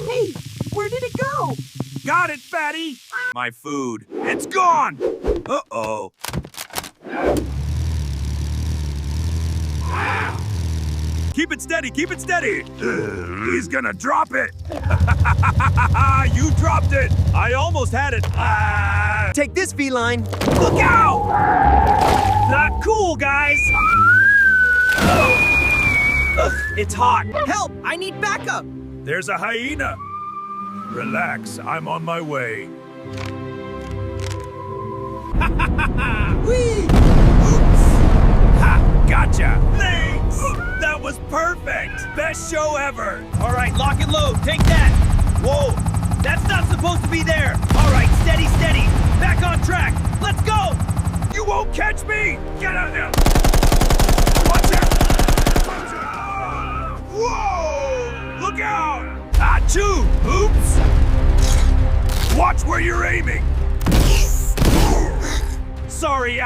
Hey, where did it go? Got it, fatty! My food. It's gone! Uh-oh. Keep it steady, keep it steady! He's gonna drop it! You dropped it! I almost had it! Take this, feline. Look out! Not cool, guys! Ugh, it's hot! Help! I need backup! There's a hyena! Relax, I'm on my way. Whee! Oops! Ha! Gotcha! Thanks! That was perfect! Best show ever! All right, lock and load. Take that. Whoa, that's not supposed to be there. All right, steady, steady. Back on track. Let's go. You won't catch me! Get out there! Watch out! Watch out! Whoa! Look out! Achoo! Oops! Watch where you're aiming! Sorry,